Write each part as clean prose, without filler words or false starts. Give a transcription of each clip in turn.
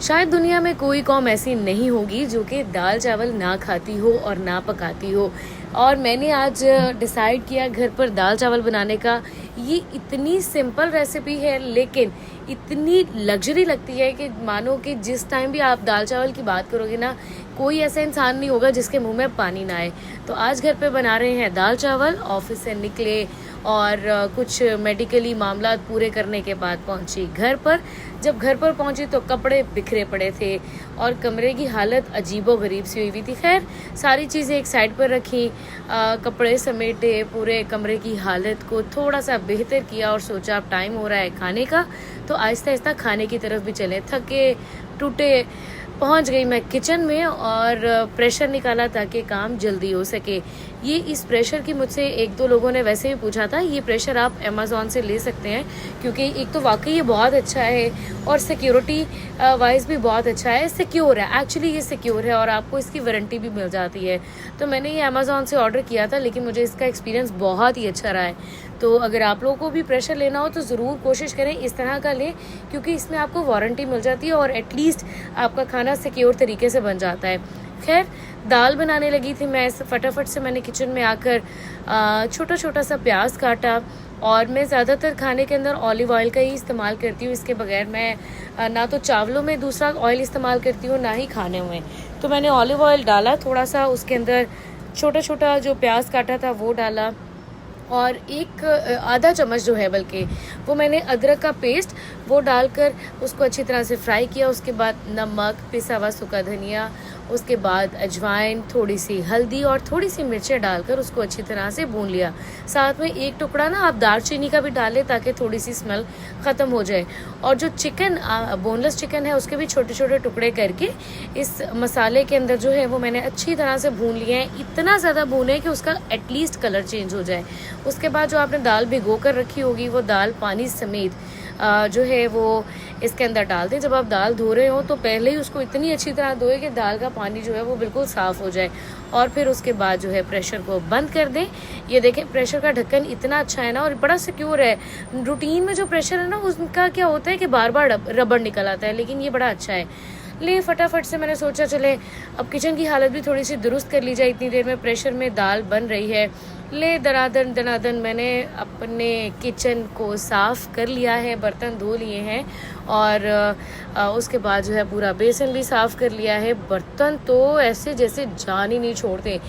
शायद दुनिया में कोई कौम ऐसी नहीं होगी जो कि दाल चावल ना खाती हो और ना पकाती हो। और मैंने आज डिसाइड किया घर पर दाल चावल बनाने का। ये इतनी सिंपल रेसिपी है लेकिन इतनी लग्जरी लगती है कि मानो कि जिस टाइम भी आप दाल चावल की बात करोगे ना, कोई ऐसा इंसान नहीं होगा जिसके मुंह में पानी ना आए। तो आज घर पे बना रहे हैं दाल चावल। ऑफिस से निकले और कुछ मेडिकली मामला पूरे करने के बाद पहुंची घर पर। जब घर पर पहुंची तो कपड़े बिखरे पड़े थे और कमरे की हालत अजीबो गरीब सी हुई हुई थी। खैर सारी चीज़ें एक साइड पर रखी, कपड़े समेटे, पूरे कमरे की हालत को थोड़ा सा बेहतर किया और सोचा अब टाइम हो रहा है खाने का, तो आहिस्ता आहिस्ता खाने की तरफ भी चले। थके टूटे पहुंच गई मैं किचन में और प्रेशर निकाला ताकि काम जल्दी हो सके। ये इस प्रेशर की मुझसे एक दो लोगों ने वैसे भी पूछा था, ये प्रेशर आप अमेज़ॉन से ले सकते हैं क्योंकि एक तो वाकई ये बहुत अच्छा है और सिक्योरिटी वाइज भी बहुत अच्छा है, सिक्योर है। एक्चुअली ये सिक्योर है और आपको इसकी वारंटी भी मिल जाती है। तो मैंने ये अमेज़ॉन से ऑर्डर किया था लेकिन मुझे इसका एक्सपीरियंस बहुत ही अच्छा रहा है। तो अगर आप लोगों को भी प्रेशर लेना हो तो ज़रूर कोशिश करें इस तरह का लें क्योंकि इसमें आपको वारंटी मिल जाती है और एटलीस्ट आपका खाना सिक्योर तरीके से बन जाता है। खैर दाल बनाने लगी थी मैं, फटाफट से मैंने किचन में आकर छोटा छोटा सा प्याज काटा और मैं ज़्यादातर खाने के अंदर ऑलिव ऑयल का ही इस्तेमाल करती हूँ। इसके बगैर मैं ना तो चावलों में दूसरा ऑयल इस्तेमाल करती हूँ ना ही खाने में। तो मैंने ऑलिव ऑयल डाला थोड़ा सा, उसके अंदर छोटा छोटा जो प्याज काटा था वो डाला और एक आधा चम्मच जो है बल्कि वो मैंने अदरक का पेस्ट वो डालकर उसको अच्छी तरह से फ्राई किया। उसके बाद नमक, पिसा हुआ सूखा धनिया, उसके बाद अजवाइन, थोड़ी सी हल्दी और थोड़ी सी मिर्चें डालकर उसको अच्छी तरह से भून लिया। साथ में एक टुकड़ा ना आप दालचीनी का भी डालें ताकि थोड़ी सी स्मेल ख़त्म हो जाए। और जो चिकन बोनलेस चिकन है उसके भी छोटे छोटे टुकड़े करके इस मसाले के अंदर जो है वो मैंने अच्छी तरह से भून लिए हैं। इतना ज़्यादा भूने कि उसका एटलीस्ट कलर चेंज हो जाए। उसके बाद जो आपने दाल भिगो कर रखी होगी वो दाल पानी समेत जो है वो इसके अंदर डाल दें। जब आप दाल धो रहे हो तो पहले ही उसको इतनी अच्छी तरह धोए कि दाल का पानी जो है वो बिल्कुल साफ़ हो जाए और फिर उसके बाद जो है प्रेशर को बंद कर दें। ये देखें प्रेशर का ढक्कन इतना अच्छा है ना और बड़ा सिक्योर है। रूटीन में जो प्रेशर है ना उसका क्या होता है कि बार बार रबड़ निकल आता है, लेकिन ये बड़ा अच्छा है। ले फटाफट से मैंने सोचा चले अब किचन की हालत भी थोड़ी सी दुरुस्त कर ली जाए। इतनी देर में प्रेशर में दाल बन रही है। ले दनादन दनादन मैंने अपने किचन को साफ़ कर लिया है, बर्तन धो लिए हैं और उसके बाद जो है पूरा बेसन भी साफ़ कर लिया है। बर्तन तो ऐसे जैसे जान ही नहीं छोड़ते।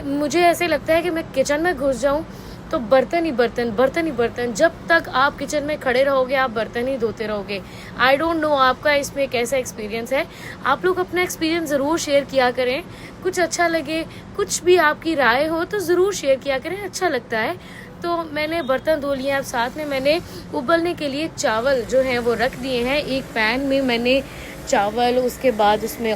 मुझे ऐसे लगता है कि मैं किचन में घुस जाऊं तो बर्तन ही बर्तन, बर्तन ही बर्तन। जब तक आप किचन में खड़े रहोगे आप बर्तन ही धोते रहोगे। आई डोंट नो आपका इसमें कैसा एक्सपीरियंस है। आप लोग अपना एक्सपीरियंस ज़रूर शेयर किया करें, कुछ अच्छा लगे, कुछ भी आपकी राय हो तो ज़रूर शेयर किया करें, अच्छा लगता है। तो मैंने बर्तन धो लिए। अब साथ में मैंने उबलने के लिए चावल जो हैं वो रख दिए हैं। एक पैन में मैंने चावल, उसके बाद उसमें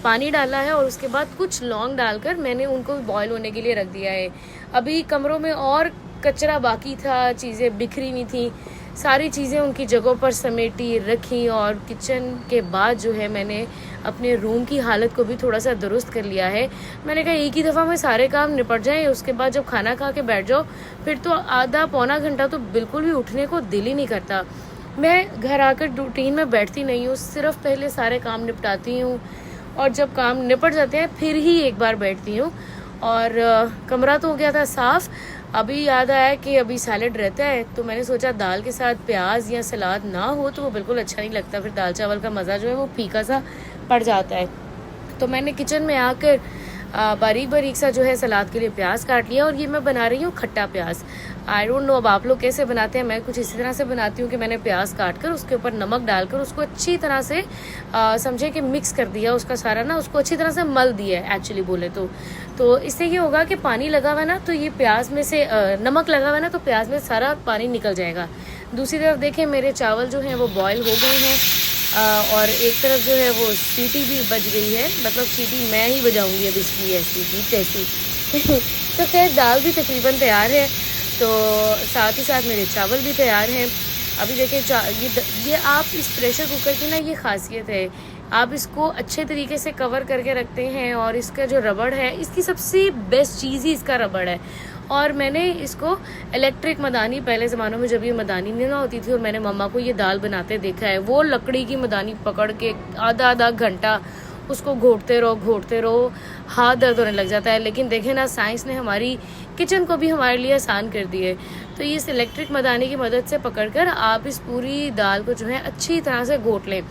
पानी डाला है और उसके बाद कुछ लौंग डालकर मैंने उनको बॉईल होने के लिए रख दिया है। अभी कमरों में और कचरा बाकी था, चीज़ें बिखरी हुई थी, सारी चीज़ें उनकी जगहों पर समेटी रखी और किचन के बाद जो है मैंने अपने रूम की हालत को भी थोड़ा सा दुरुस्त कर लिया है। मैंने कहा एक ही दफ़ा में सारे काम निपट जाएं, उसके बाद जब खाना खा के बैठ जाओ फिर तो आधा पौना घंटा तो बिल्कुल भी उठने को दिल ही नहीं करता। मैं घर आकर रूटीन में बैठती नहीं हूँ, सिर्फ पहले सारे काम निपटाती हूँ और जब काम निपट जाते हैं फिर ही एक बार बैठती हूँ। और कमरा तो हो गया था साफ़। अभी याद आया कि अभी सैलेड रहता है तो मैंने सोचा दाल के साथ प्याज या सलाद ना हो तो वो बिल्कुल अच्छा नहीं लगता, फिर दाल चावल का मज़ा जो है वो फीका सा पड़ जाता है। तो मैंने किचन में आकर बारीक बारीक सा जो है सलाद के लिए प्याज काट लिया और ये मैं बना रही हूँ खट्टा प्याज। आई डोंट नो अब आप लोग कैसे बनाते हैं, मैं कुछ इसी तरह से बनाती हूँ कि मैंने प्याज काट कर उसके ऊपर नमक डालकर उसको अच्छी तरह से समझे कि मिक्स कर दिया, उसका सारा ना उसको अच्छी तरह से मल दिया है एक्चुअली बोले तो इससे ये होगा कि पानी लगा हुआ है ना तो ये प्याज में से नमक लगा हुआ है ना तो प्याज में सारा पानी निकल जाएगा। दूसरी तरफ देखें मेरे चावल जो हैं वो बॉयल हो गए हैं और एक तरफ जो है वो सीटी भी बज गई है, मतलब सीटी मैं ही बजाऊंगी अब इसकी ऐसी तैसी। तो खैर दाल भी तकरीबन तैयार है, तो साथ ही साथ मेरे चावल भी तैयार हैं। अभी देखें ये आप इस प्रेशर कुकर की ना ये खासियत है, आप इसको अच्छे तरीके से कवर करके रखते हैं और इसका जो रबड़ है, इसकी सबसे बेस्ट चीज़ ही इसका रबड़ है। और मैंने इसको इलेक्ट्रिक मदानी, पहले ज़मानों में जब ये मदानी नहीं ना होती थी और मैंने मम्मा को ये दाल बनाते देखा है, वो लकड़ी की मदानी पकड़ के आधा आधा घंटा उसको घोटते रहो, हाथ दर्द होने लग जाता है। लेकिन देखें ना, साइंस ने हमारी किचन को भी हमारे लिए आसान कर दी है। तो इस इलेक्ट्रिक मदानी की मदद से पकड़कर आप इस पूरी दाल को जो है अच्छी तरह से घोट लें।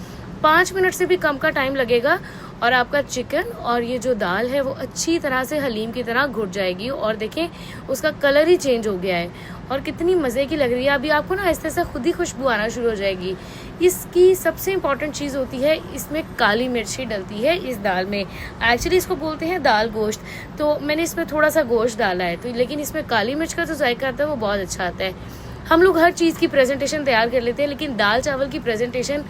5 मिनट से भी कम का टाइम लगेगा और आपका चिकन और ये जो दाल है वो अच्छी तरह से हलीम की तरह घुट जाएगी। और देखें उसका कलर ही चेंज हो गया है और कितनी मज़े की लग रही है। अभी आपको ना ऐसे से खुद ही खुशबू आना शुरू हो जाएगी। इसकी सबसे इम्पॉर्टेंट चीज़ होती है, इसमें काली मिर्ची डलती है इस दाल में। एक्चुअली इसको बोलते हैं दाल गोश्त, तो मैंने इसमें थोड़ा सा गोश्त डाला है, तो लेकिन इसमें काली मिर्च का जो जायका आता है वो बहुत अच्छा आता है। हम लोग हर चीज़ की प्रेजेंटेशन तैयार कर लेते हैं, लेकिन दाल चावल की प्रेजेंटेशन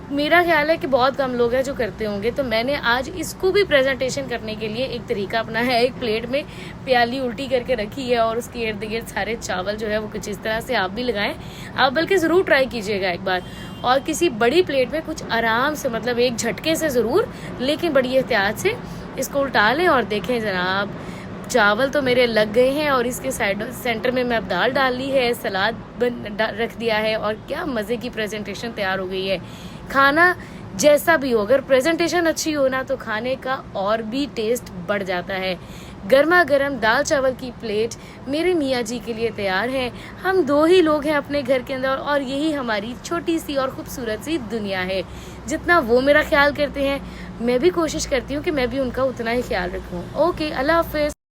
मेरा ख्याल है कि बहुत कम लोग हैं जो करते होंगे। तो मैंने आज इसको भी प्रेजेंटेशन करने के लिए एक तरीका अपना है। एक प्लेट में प्याली उल्टी करके रखी है और उसके इर्द गिर्द सारे चावल जो है वो कुछ इस तरह से आप भी लगाएं। आप बल्कि ज़रूर ट्राई कीजिएगा एक बार। और किसी बड़ी प्लेट में कुछ आराम से, मतलब एक झटके से ज़रूर, लेकिन बड़ी एहतियात से इसको उल्टा लें। और देखें जनाब, चावल तो मेरे लग गए हैं और इसके सेंटर में मैं अब दाल डाल ली है, सलाद रख दिया है और क्या मज़े की प्रेजेंटेशन तैयार हो गई है। खाना जैसा भी हो, अगर प्रेजेंटेशन अच्छी हो ना तो खाने का और भी टेस्ट बढ़ जाता है। गर्मा गर्म दाल चावल की प्लेट मेरे मियाँ जी के लिए तैयार है। हम 2 ही लोग हैं अपने घर के अंदर और यही हमारी छोटी सी और खूबसूरत सी दुनिया है। जितना वो मेरा ख्याल करते हैं, मैं भी कोशिश करती हूँ कि मैं भी उनका उतना ही ख्याल रखूँ। ओके, अल्लाह हाफिज़।